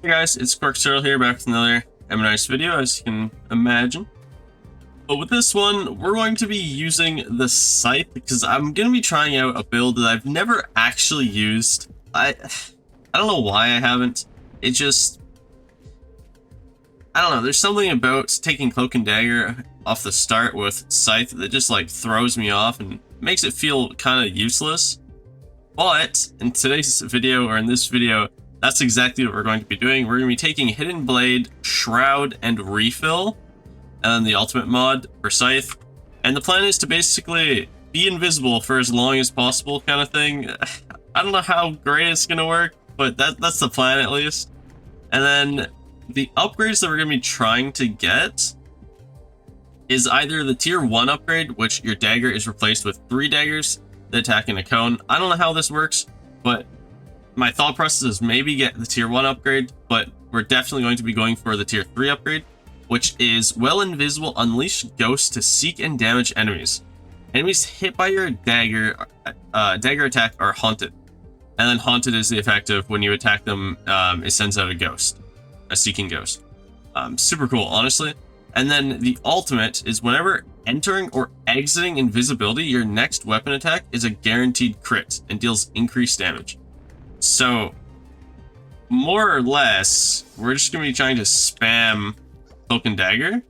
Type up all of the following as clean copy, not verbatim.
Hey guys, it's Cork here back with another Ember.Enemies video, as you can imagine. But with this one, we're going to be using the Scythe because I'm going to be trying out a build that I've never actually used. I don't know why I haven't. It just, I don't know, there's something about taking Cloak and Dagger off the start with Scythe that just like throws me off and makes it feel kind of useless. But in today's video, or in this video, that's exactly what we're going to be doing. We're going to be taking Hidden Blade, Shroud, and Refill, and then the ultimate mod for Scythe. And the plan is to basically be invisible for as long as possible, kind of thing. I don't know how great it's going to work, but that's the plan at least. And then the upgrades that we're going to be trying to get is either the tier 1 upgrade, which your dagger is replaced with 3 daggers that attack in a cone. I don't know how this works, but my thought process is maybe get the tier 1 upgrade, but we're definitely going to be going for the tier 3 upgrade, which is Well Invisible, unleash ghosts to seek and damage enemies. Enemies hit by your dagger attack are haunted. And then haunted is the effect of when you attack them, it sends out a ghost, a seeking ghost. Super cool, honestly. And then the ultimate is whenever entering or exiting invisibility, your next weapon attack is a guaranteed crit and deals increased damage. So, more or less, we're just going to be trying to spam Cloak and Dagger.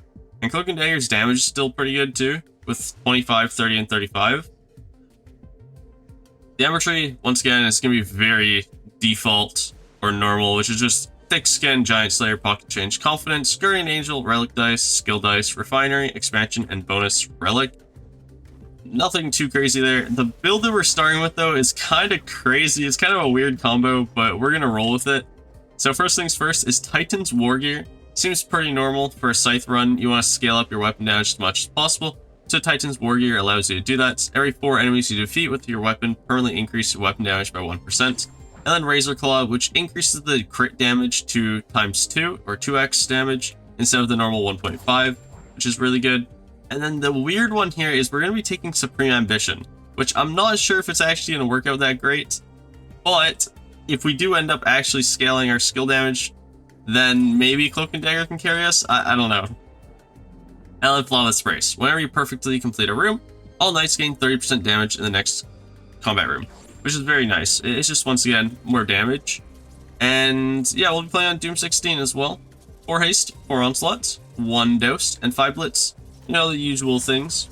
And Cloak and Dagger's damage is still pretty good too, with 25, 30, and 35. The Ember tree, once again, is going to be very default or normal, which is just Thick Skin, Giant Slayer, Pocket Change, Confidence, Guardian Angel, Relic Dice, Skill Dice, Refinery, Expansion, and Bonus Relic. Nothing too crazy there. The build that we're starting with, though, is kind of crazy. It's kind of a weird combo, but we're going to roll with it. So first things first is Titan's Wargear. Seems pretty normal for a Scythe run. You want to scale up your weapon damage as much as possible. So Titan's Wargear allows you to do that. Every 4 enemies you defeat with your weapon permanently increase your weapon damage by 1%. And then Razor Claw, which increases the crit damage to ×2 or 2x damage instead of the normal 1.5, which is really good. And then the weird one here is we're going to be taking Supreme Ambition, which I'm not sure if it's actually going to work out that great. But if we do end up actually scaling our skill damage, then maybe Cloak and Dagger can carry us. I don't know. And then Flawless Brace. Whenever you perfectly complete a room, all knights gain 30% damage in the next combat room, which is very nice. It's just, once again, more damage. And yeah, we'll be playing on Doom 16 as well. 4 haste, 4 onslaught, 1 dose, and 5 blitz. You know, the usual things.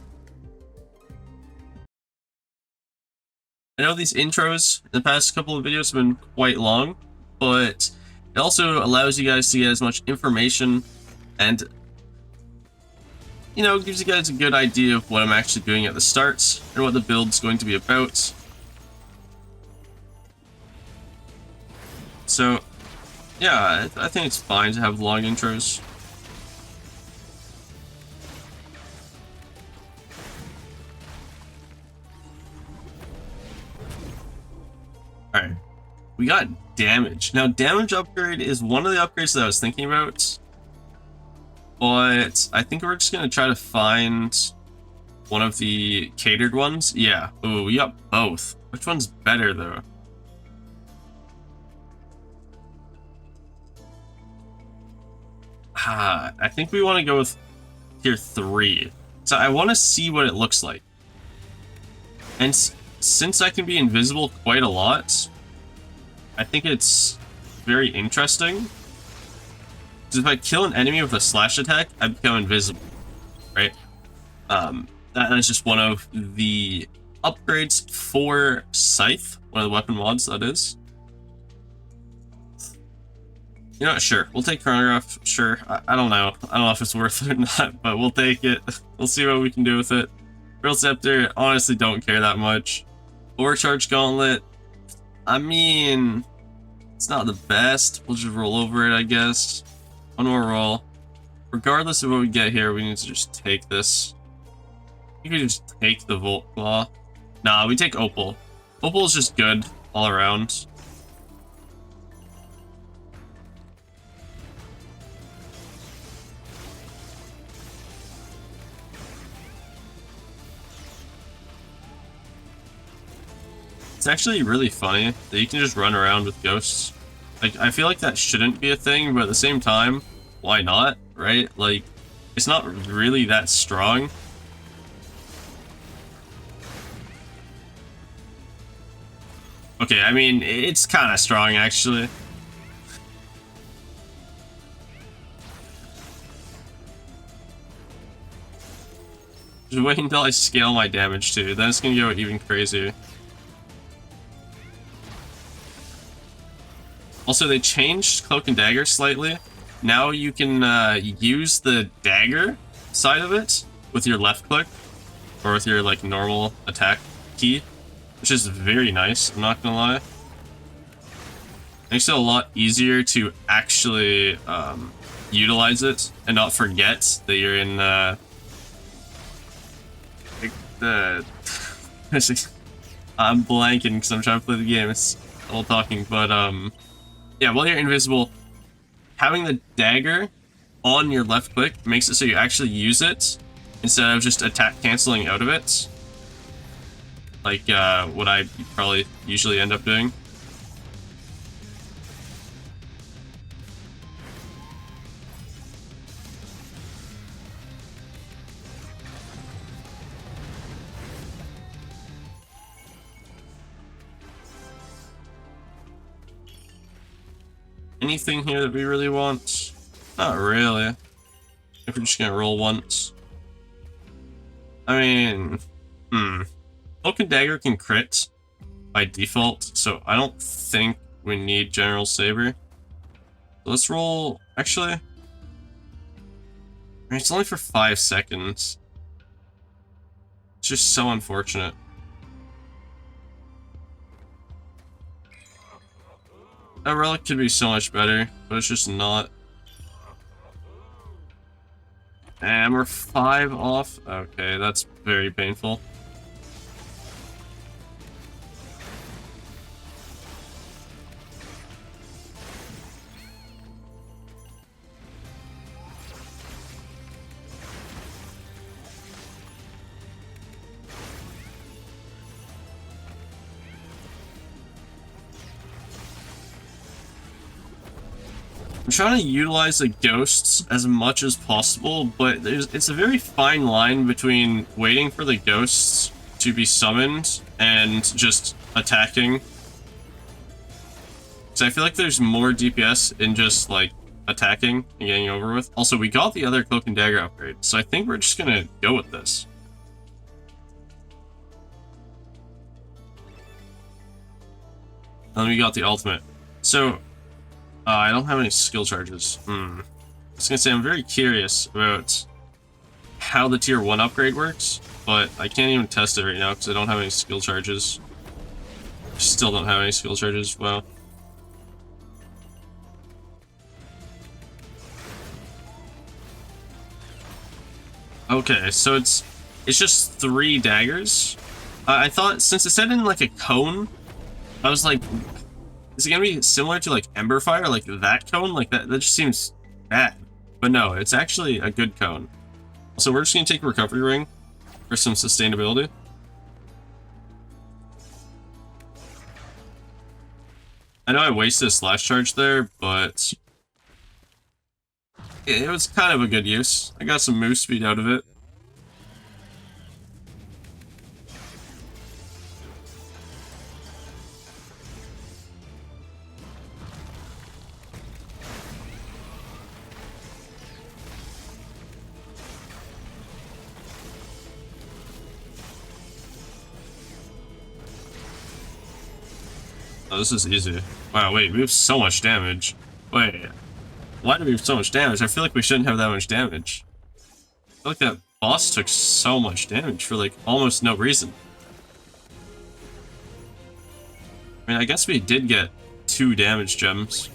I know these intros in the past couple of videos have been quite long, but it also allows you guys to get as much information and, you know, gives you guys a good idea of what I'm actually doing at the start and what the build's going to be about. So, yeah, I think it's fine to have long intros. Alright, we got damage. Now, damage upgrade is one of the upgrades that I was thinking about, but I think we're just going to try to find one of the catered ones. Yeah, ooh, we got both. Which one's better, though? I think we want to go with tier 3. So I want to see what it looks like. And since I can be invisible quite a lot, I think it's very interesting. Because if I kill an enemy with a slash attack, I become invisible, right? That is just one of the upgrades for Scythe, one of the weapon mods, that is. You know what, sure, we'll take Chronograph, sure. I don't know. I don't know if it's worth it or not, but we'll take it. We'll see what we can do with it. Real Scepter, honestly don't care that much. Overcharge Gauntlet, I mean, it's not the best. We'll just roll over it, I guess. One more roll. Regardless of what we get here, we need to just take this. You could just take the Volt Claw. Nah, we take Opal. Opal is just good all around. It's actually really funny that you can just run around with ghosts. Like, I feel like that shouldn't be a thing, but at the same time, why not, right? Like, it's not really that strong. Okay, I mean, it's kind of strong, actually. Just wait until I scale my damage too, then it's gonna go even crazier. Also, they changed Cloak and Dagger slightly. Now you can use the Dagger side of it with your left click, or with your like normal attack key, which is very nice, I'm not gonna lie. Makes it a lot easier to actually utilize it and not forget that you're in the I'm blanking because I'm trying to play the game. It's all talking, but yeah, while you're invisible, having the dagger on your left click makes it so you actually use it instead of just attack canceling out of it, like what I probably usually end up doing. Anything here that we really want? Not really. If we're just gonna roll once. I mean, Cloak and Dagger can crit by default, so I don't think we need General Saber. So let's roll. Actually, I mean, it's only for 5 seconds. It's just so unfortunate. That relic could be so much better, but it's just not. And we're 5 off. Okay, that's very painful. I'm trying to utilize the ghosts as much as possible, but it's a very fine line between waiting for the ghosts to be summoned and just attacking. So I feel like there's more DPS in just like attacking and getting over with. Also, we got the other Cloak and Dagger upgrade, so I think we're just gonna go with this. And then we got the ultimate. So I don't have any skill charges. I was gonna say, I'm very curious about how the tier 1 upgrade works, but I can't even test it right now because I don't have any skill charges. Still don't have any skill charges. Wow. Okay, so it's just 3 daggers. I thought, since it said in like a cone, I was like, is it gonna be similar to like Ember Fire, like that cone? Like that just seems bad. But no, it's actually a good cone. So we're just gonna take Recovery Ring for some sustainability. I know I wasted a slash charge there, but it was kind of a good use. I got some move speed out of it. Oh, this is easy. Wow, wait, we have so much damage. Wait, why do we have so much damage? I feel like we shouldn't have that much damage. I feel like that boss took so much damage for like almost no reason. I mean, I guess we did get 2 damage gems,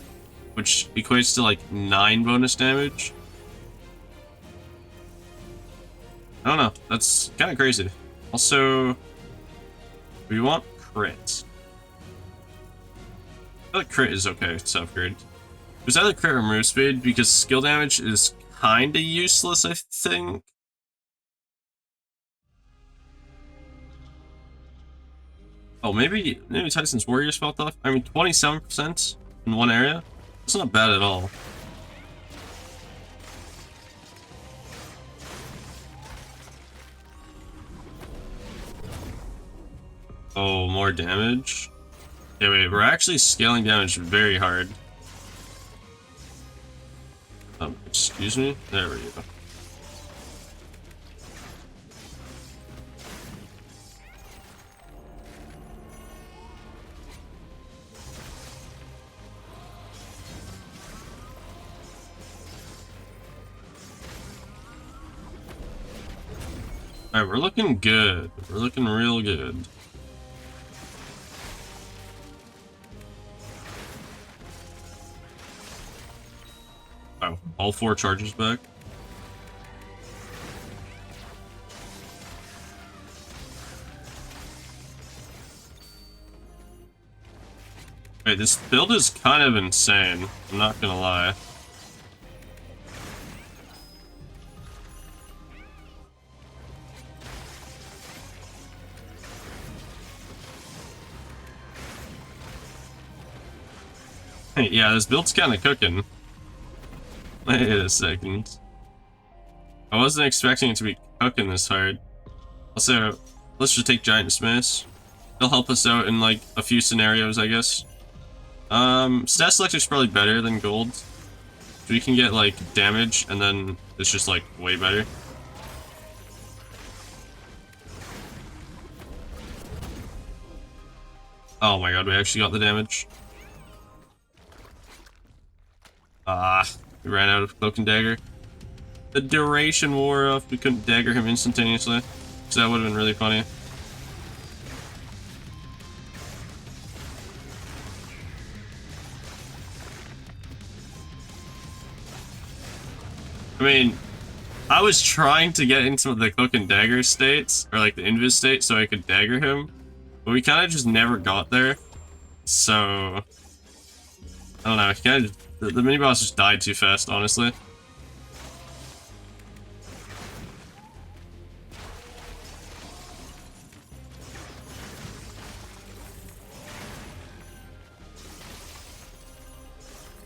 which equates to like 9 bonus damage. I don't know, that's kind of crazy. Also, we want crit. I feel like crit is okay to upgrade. There's either crit or move speed, because skill damage is kinda useless, I think. Oh, maybe Tyson's Wargear felt off. I mean, 27%. in one area. It's not bad at all. Oh, more damage. Okay, wait, we're actually scaling damage very hard. Excuse me? There we go. Alright, we're looking good. We're looking real good. Wow, all 4 charges back. Wait, this build is kind of insane. I'm not gonna lie. Hey, yeah, this build's kind of cooking. Wait a second. I wasn't expecting it to be cooking this hard. Also, let's just take Giant Dismiss. They'll help us out in like a few scenarios, I guess. Stat Selector's probably better than Gold. So we can get like damage and then it's just like way better. Oh my god, we actually got the damage. We ran out of Cloak and Dagger. The duration wore off, we couldn't dagger him instantaneously. So that would have been really funny. I mean, I was trying to get into the Cloak and Dagger states, or like the Invis state, so I could dagger him. But we kind of just never got there. So, I don't know, kind of, the mini-boss just died too fast, honestly.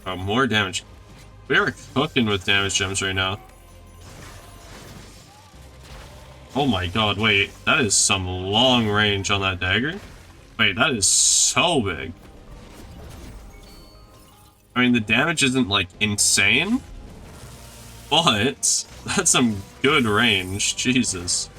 Oh, more damage. We are cooking with damage gems right now. Oh my god, wait, that is some long range on that dagger. Wait, that is so big. I mean, the damage isn't, like, insane, but that's some good range. Jesus.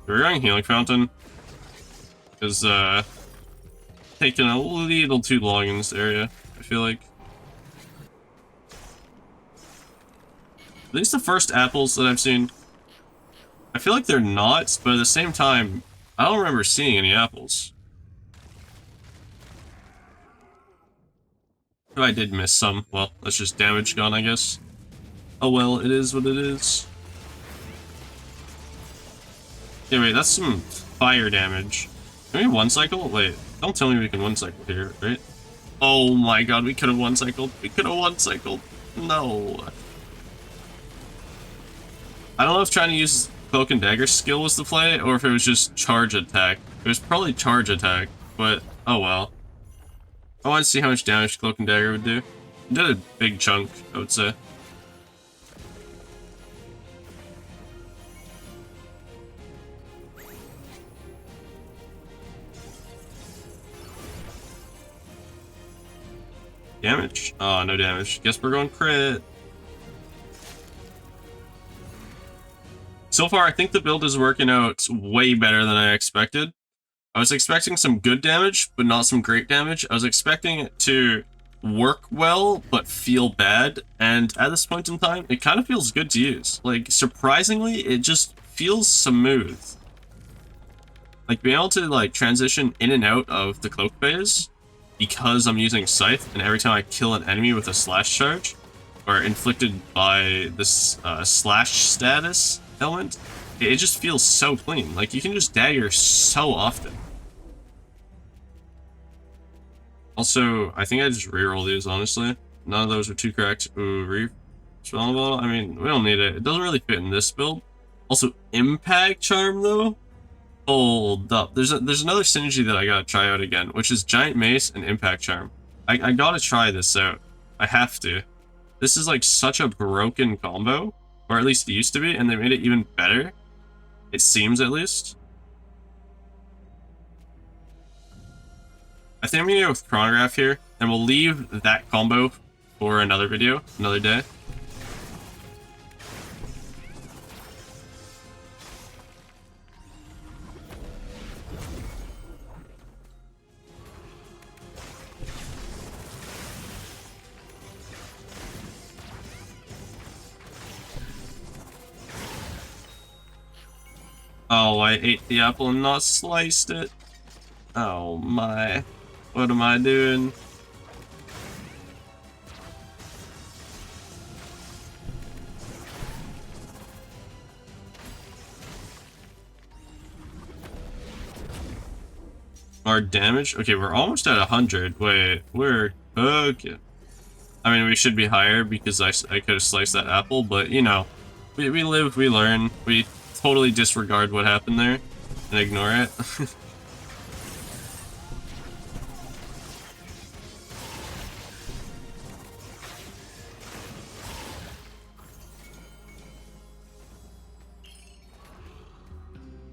We're going Healing Fountain. Is taking a little too long in this area, I feel like. At least the first apples that I've seen, I feel like they're not, but at the same time, I don't remember seeing any apples. If I did miss some, well, that's just damage gone, I guess. Oh well, it is what it is. Okay, wait, that's some fire damage. Can we one cycle? Wait, don't tell me we can one cycle here, right? Oh my god, we could have one cycled. We could have one cycled. No. I don't know if trying to use Cloak and Dagger skill was the play, or if it was just charge attack. It was probably charge attack, but oh well. I want to see how much damage Cloak and Dagger would do. It did a big chunk, I would say. Damage? Oh, no damage. Guess we're going crit. So far, I think the build is working out way better than I expected. I was expecting some good damage, but not some great damage. I was expecting it to work well, but feel bad. And at this point in time, it kind of feels good to use. Like, surprisingly, it just feels smooth. Like, being able to, like, transition in and out of the Cloak phase, because I'm using Scythe, and every time I kill an enemy with a slash charge, or inflicted by this slash status element, it just feels so clean. Like, you can just dagger so often. Also, I think I just reroll these, honestly. None of those are too cracked. Ooh, spelling bottle? I mean, we don't need it. It doesn't really fit in this build. Also, impact charm, though? Hold up. There's another synergy that I gotta try out again, which is giant mace and impact charm. I gotta try this out. I have to. This is like such a broken combo, or at least it used to be, and they made it even better. It seems, at least. I think I'm gonna go with chronograph here, and we'll leave that combo for another video, another day. Oh, I ate the apple and not sliced it. Oh my. What am I doing? Our damage? Okay, we're almost at 100. Wait, we're okay. I mean, we should be higher because I could have sliced that apple, but you know, we live, we learn. We totally disregard what happened there and ignore it.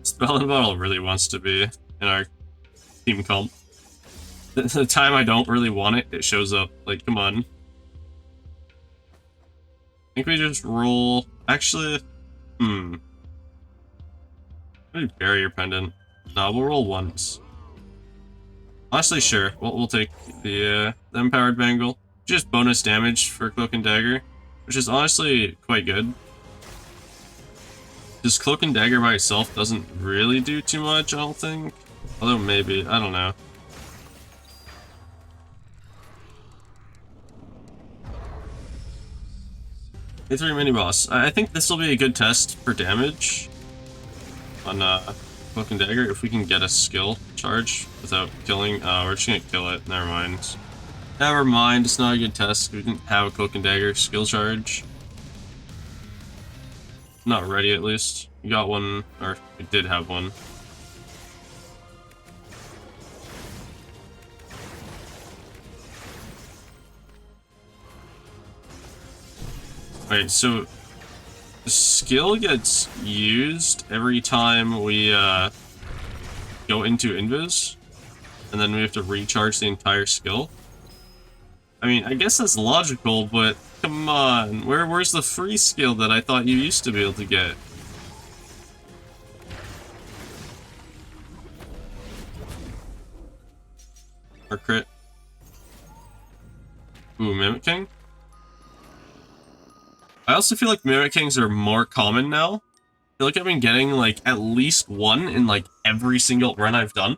Spell and Bottle really wants to be in our team comp. The time I don't really want it, it shows up. Like, come on. I think we just roll. Actually, maybe barrier pendant. No, we'll roll once. Honestly, sure. We'll take the empowered bangle. Just bonus damage for Cloak and Dagger, which is honestly quite good. Just Cloak and Dagger by itself doesn't really do too much, I don't think. Although maybe, I don't know. A3 mini boss. I think this will be a good test for damage on Cloak and Dagger if we can get a skill charge without killing. We're just gonna kill it. Never mind. Never mind. It's not a good test. We didn't have a Cloak and Dagger skill charge. Not ready, at least. We got one, or we did have one. Wait, so the skill gets used every time we go into invis, and then we have to recharge the entire skill? I mean, I guess that's logical, but come on, where's the free skill that I thought you used to be able to get? Or crit. Ooh, Mimic King? I also feel like Mimic Kings are more common now. I feel like I've been getting like at least one in like every single run I've done.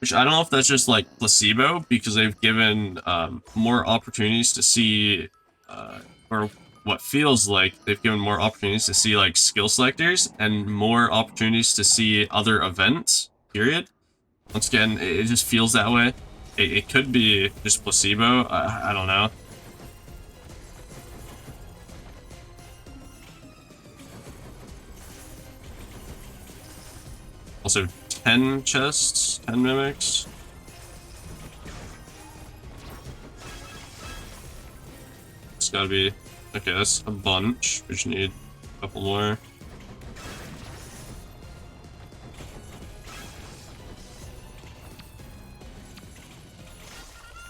Which I don't know if that's just like placebo, because they've given more opportunities to see, or what feels like they've given more opportunities to see like skill selectors and more opportunities to see other events, period. Once again, it just feels that way. It could be just placebo, I don't know. Also, 10 chests, 10 mimics. It's gotta be... Okay, that's a bunch. We just need a couple more.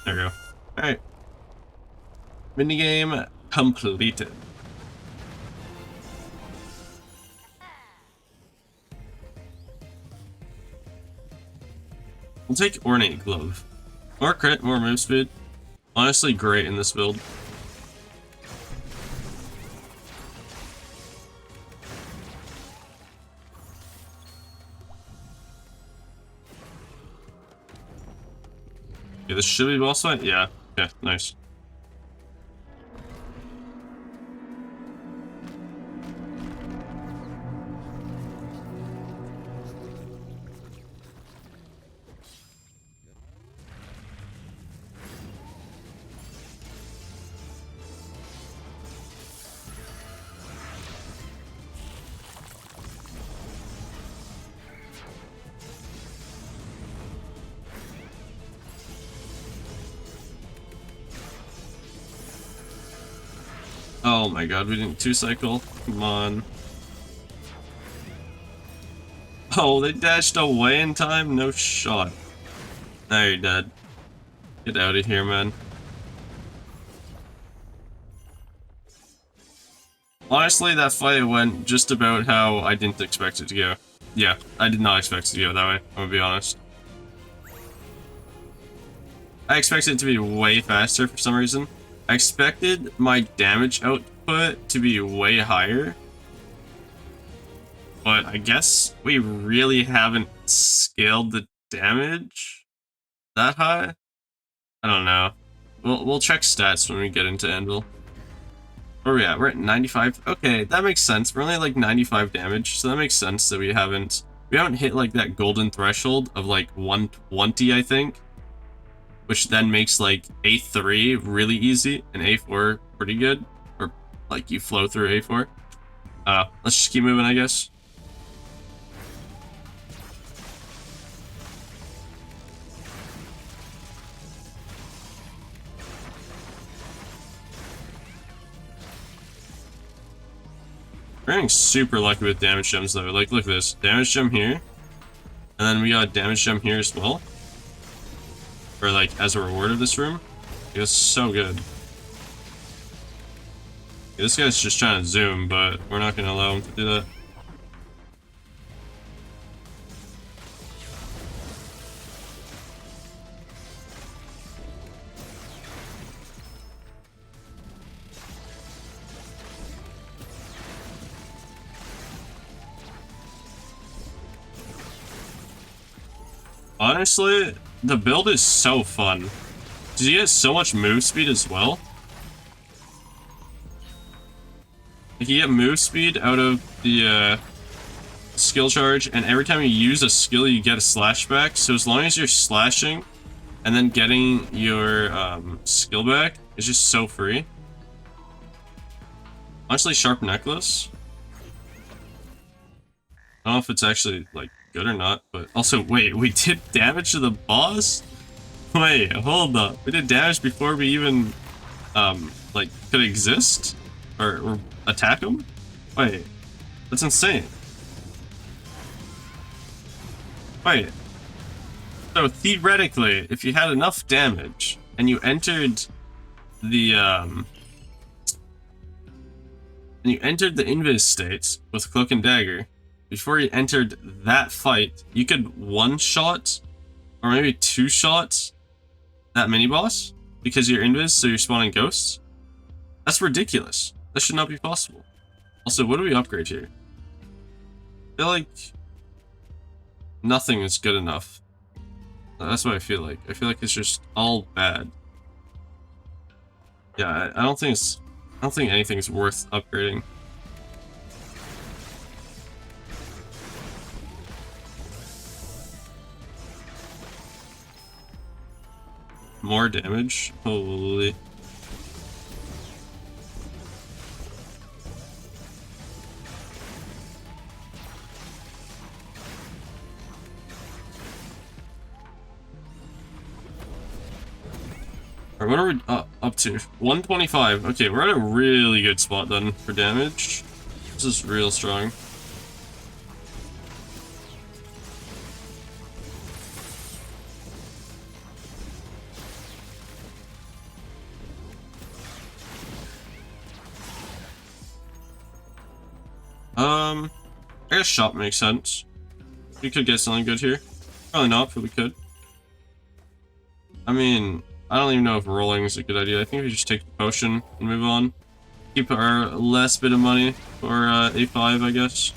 There we go. Alright. Minigame completed. We'll take Ornate Glove. More crit, more move speed. Honestly, great in this build. Okay, this should be boss fight? Yeah. Okay, nice. Oh my god, we didn't 2-cycle. Come on. Oh, they dashed away in time? No shot. Now you're dead. Get out of here, man. Honestly, that fight went just about how I didn't expect it to go. Yeah, I did not expect it to go that way, I'm gonna be honest. I expected it to be way faster for some reason. I expected my damage output to be way higher. But I guess we really haven't scaled the damage that high? I don't know. We'll check stats when we get into Anvil. Where are we at? We're at 95. Okay, that makes sense. We're only like 95 damage, so that makes sense that we haven't hit like that golden threshold of like 120, I think. Which then makes like A3 really easy and A4 pretty good. Or like you flow through A4. Let's just keep moving, I guess. We're getting super lucky with damage gems though. Like, look at this. Damage gem here. And then we got damage gem here as well. Or like, as a reward of this room. It's so good. This guy's just trying to zoom, but we're not going to allow him to do that. Honestly, the build is so fun. Did you get so much move speed as well? You get move speed out of the skill charge, and every time you use a skill, you get a slash back. So as long as you're slashing and then getting your skill back, it's just so free. Honestly, Sharp Necklace. I don't know if it's actually like good or not, but also, wait, we did damage to the boss? Wait, hold up. We did damage before we even, like, could exist? Or attack him? Wait, that's insane. Wait. So, theoretically, if you had enough damage, and you entered the, invis state with Cloak and Dagger, before you entered that fight, you could one-shot, or maybe two-shot, that mini-boss, because you're invis, so you're spawning ghosts? That's ridiculous. That should not be possible. Also, what do we upgrade here? I feel like nothing is good enough. That's what I feel like. I feel like it's just all bad. Yeah, I don't think anything's worth upgrading. More damage? Holy. Alright, what are we up to? 125. Okay, we're at a really good spot then for damage. This is real strong. I guess shop makes sense. We could get something good here. Probably not, but we could. I mean, I don't even know if rolling is a good idea. I think we just take the potion and move on. Keep our last bit of money for A5, I guess.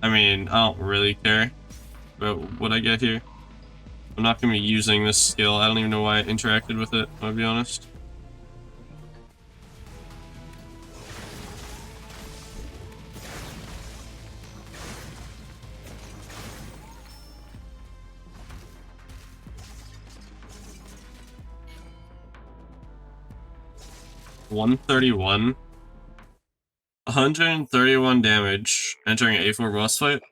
I mean, I don't really care about what I get here. I'm not going to be using this skill. I don't even know why I interacted with it, I'll be honest. $131. 131 damage entering an A4 boss fight.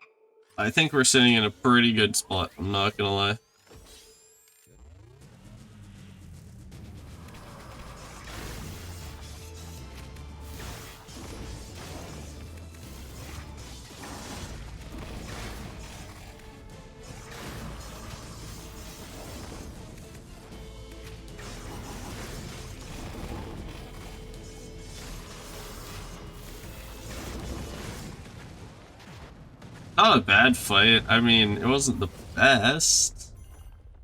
I think we're sitting in a pretty good spot, I'm not gonna lie. Not a bad fight. I mean, it wasn't the best.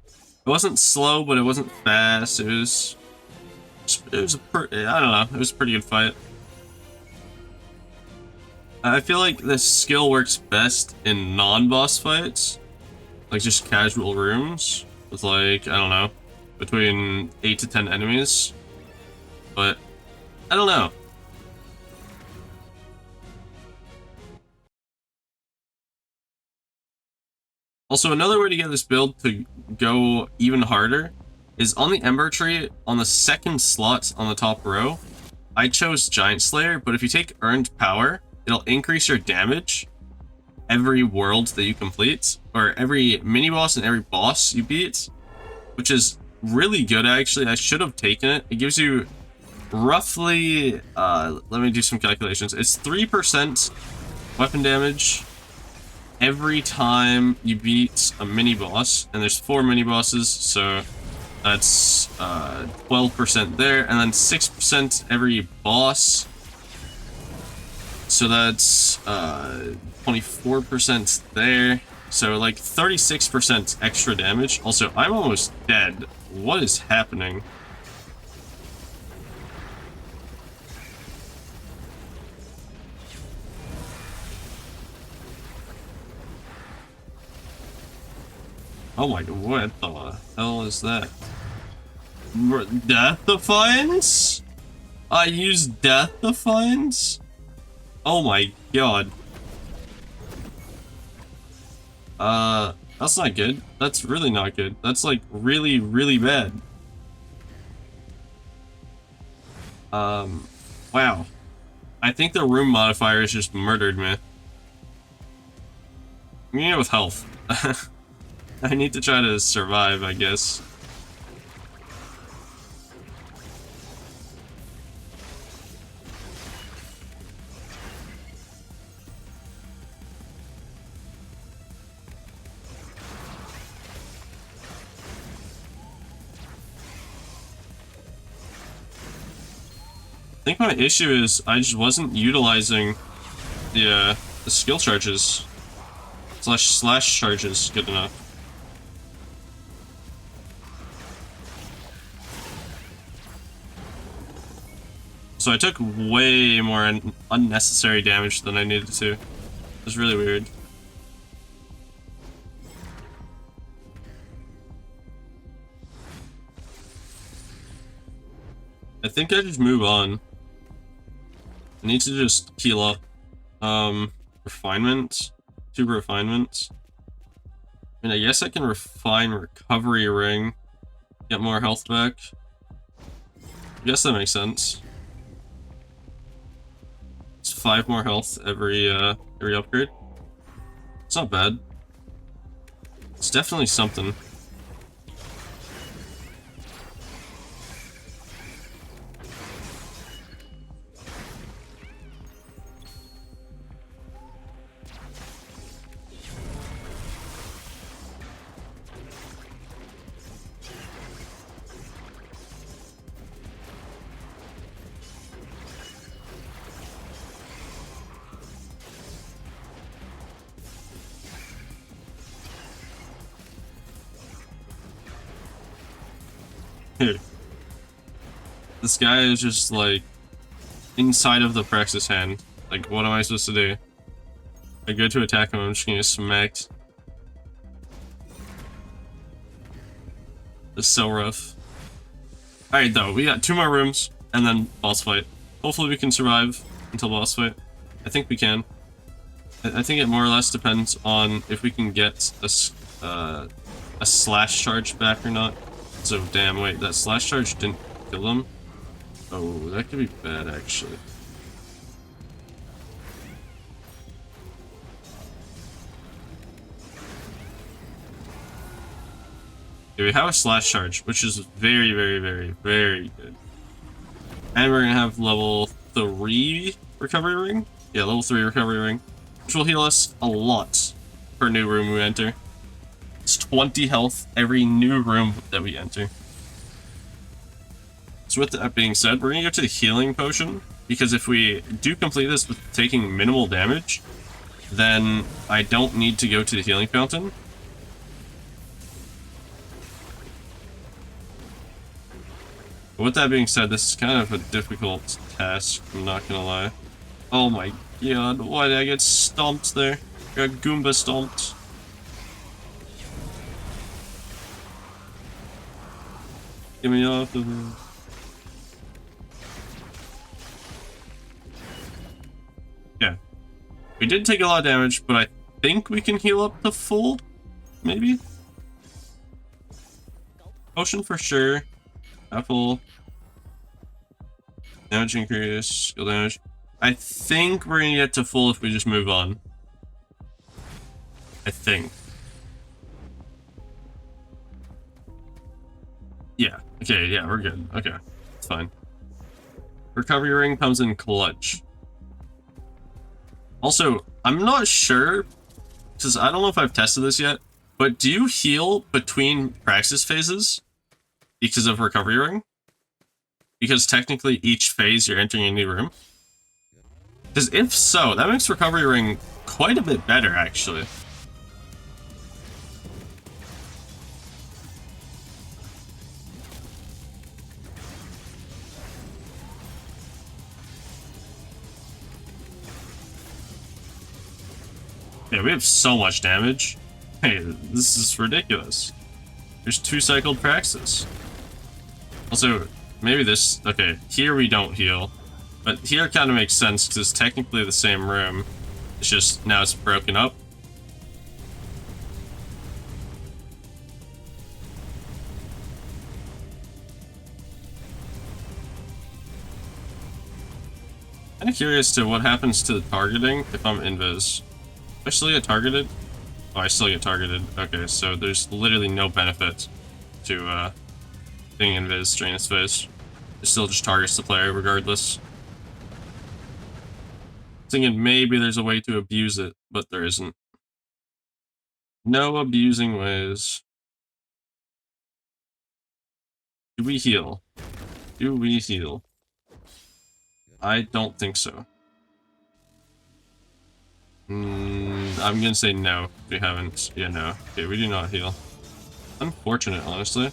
It wasn't slow, but it wasn't fast. It was I don't know. It was a pretty good fight. I feel like this skill works best in non-boss fights, like just casual rooms with like, I don't know, between 8 to 10 enemies. But I don't know. Also, another way to get this build to go even harder is on the Ember tree, on the second slot on the top row, I chose Giant Slayer, but if you take Earned Power, it'll increase your damage every world that you complete, or every mini-boss and every boss you beat, which is really good, actually. I should have taken it. It gives you roughly, let me do some calculations. It's 3% weapon damage every time you beat a mini-boss, and there's 4 mini-bosses, so that's 12% there, and then 6% every boss, so that's 24% there, so like 36% extra damage. Also, I'm almost dead. What is happening? Oh my god, what the hell is that? Death Defiance? I used Death Defiance? Oh my god. That's not good. That's really not good. That's like really, really bad. Wow. I think the room modifiers just murdered me. I'm gonna go with health. I need to try to survive, I guess. I think my issue is I just wasn't utilizing the skill charges slash charges good enough. So I took way more unnecessary damage than I needed to. It was really weird. I think I just move on. I need to just heal up. Refinement. 2 refinements. I mean, I guess I can refine recovery ring. Get more health back. I guess that makes sense. It's 5 more health every upgrade. It's not bad. It's definitely something. This guy is just like inside of the Praxis hand. Like, what am I supposed to do? I go to attack him, I'm just gonna get smacked. It's so rough. Alright though, we got 2 more rooms and then boss fight. Hopefully we can survive until boss fight. I think we can. I think it more or less depends on if we can get a slash charge back or not. So damn, wait, that slash charge didn't kill him? Oh, that could be bad actually. Okay, we have a slash charge, which is very, very, very, very good. And we're gonna have level 3 recovery ring. Yeah, level 3 recovery ring, which will heal us a lot per new room we enter. It's 20 health every new room that we enter. So with that being said, we're gonna go to the healing potion, because if we do complete this with taking minimal damage, then I don't need to go to the healing fountain. But with that being said, this is kind of a difficult task, I'm not gonna lie. Oh my god, why did I get stomped there? I got Goomba stomped. Get me off of here. Yeah. We did take a lot of damage, but I think we can heal up to full? Maybe? Potion for sure. Apple. Damage increase. Skill damage. I think we're gonna get to full if we just move on. I think. Yeah. Okay, yeah, we're good. Okay. It's fine. Recovery ring comes in clutch. Also, I'm not sure, because I don't know if I've tested this yet, but do you heal between praxis phases because of recovery ring? Because technically each phase you're entering a new room? Because if so, that makes recovery ring quite a bit better, actually. Yeah, we have so much damage. Hey, this is ridiculous. There's 2 cycled praxis. Also, maybe this... Okay, here we don't heal. But here it kind of makes sense because it's technically the same room. It's just now it's broken up. I'm kind of curious to what happens to the targeting if I'm invis. Do I still get targeted? Oh, I still get targeted. Okay, so there's literally no benefit to being invis during this phase. It still just targets the player regardless. Thinking maybe there's a way to abuse it, but there isn't. No abusing ways. Do we heal? Do we heal? I don't think so. I'm gonna say no. We haven't. Yeah, no. Okay, we do not heal. Unfortunate, honestly.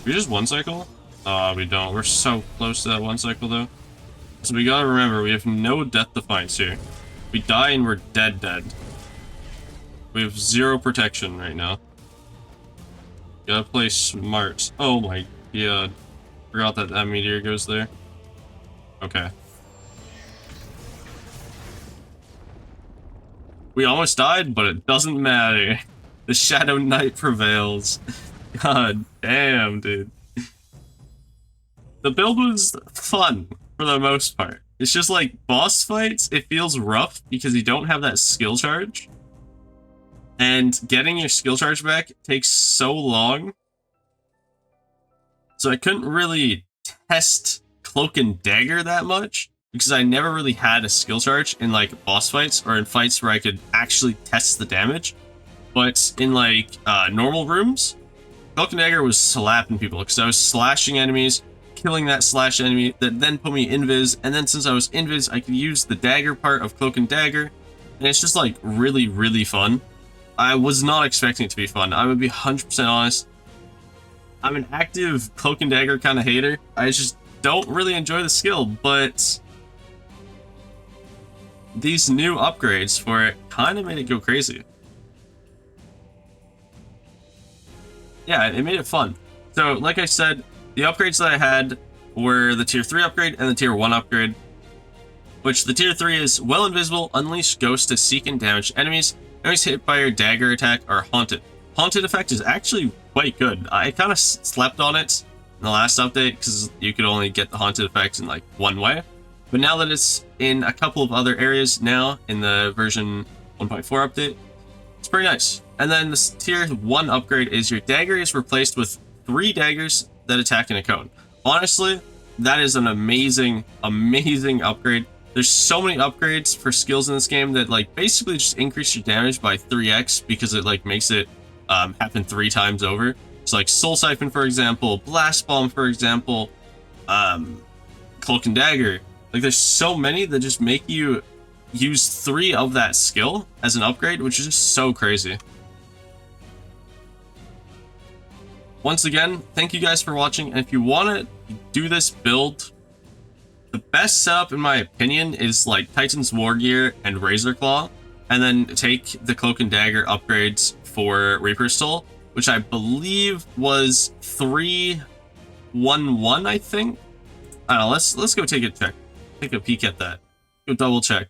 We just 1 cycle? We don't. We're so close to that 1 cycle, though. So we gotta remember, we have no death defiance here. We die and we're dead. We have 0 protection right now. Gotta play smart. Oh my god. Forgot that that meteor goes there. Okay. We almost died, but it doesn't matter. The Shadow Knight prevails. God damn, dude. The build was fun, for the most part. It's just like, boss fights, it feels rough because you don't have that skill charge. And getting your skill charge back takes so long. So I couldn't really test Cloak and Dagger that much, because I never really had a skill charge in like boss fights or in fights where I could actually test the damage. But in like normal rooms, Cloak and Dagger was slapping people because I was slashing enemies, killing that slash enemy that then put me invis, and then since I was invis, I could use the dagger part of Cloak and Dagger, and it's just like really, really fun. I was not expecting it to be fun. I would be 100% honest. I'm an active Cloak and Dagger kind of hater. I just don't really enjoy the skill, but these new upgrades for it kind of made it go crazy. Yeah, it made it fun. So, like I said, the upgrades that I had were the tier 3 upgrade and the tier 1 upgrade, which the tier 3 is Well Invisible, Unleash Ghost to seek and damage enemies. Enemies hit by your dagger attack are haunted. Haunted effect is actually quite good. I kind of slept on it in the last update because you could only get the haunted effect in like one way. But now that it's in a couple of other areas now in the version 1.4 update, it's pretty nice. And then this tier 1 upgrade is your dagger is replaced with 3 daggers that attack in a cone. Honestly, that is an amazing upgrade. There's so many upgrades for skills in this game that like basically just increase your damage by 3x because it like makes it happen 3 times over. So like Soul Siphon, for example, Blast Bomb, for example, Cloak and Dagger. Like there's so many that just make you use 3 of that skill as an upgrade, which is just so crazy. Once again, thank you guys for watching, and if you want to do this build, the best setup in my opinion is like Titan's Wargear and Razor Claw, and then take the Cloak and Dagger upgrades for Reaper's Soul, which I believe was 3-1-1, I think. I don't know, let's go take a peek at that. Go double check.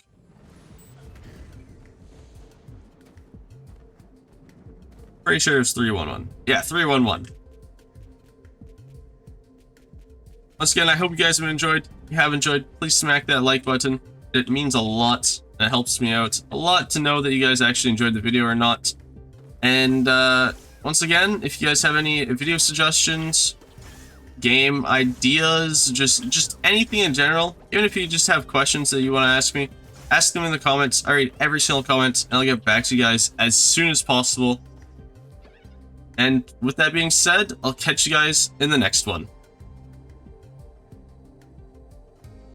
Pretty sure it's 3-1-1. Yeah, 3-1-1. Once again, I hope you guys have enjoyed. If you have enjoyed, please smack that like button. It means a lot. It helps me out a lot to know that you guys actually enjoyed the video or not. And once again, if you guys have any video suggestions, game ideas, just anything in general, even if you just have questions that you want to ask me, ask them in the comments. I read every single comment, and I'll get back to you guys as soon as possible. And with that being said, I'll catch you guys in the next one.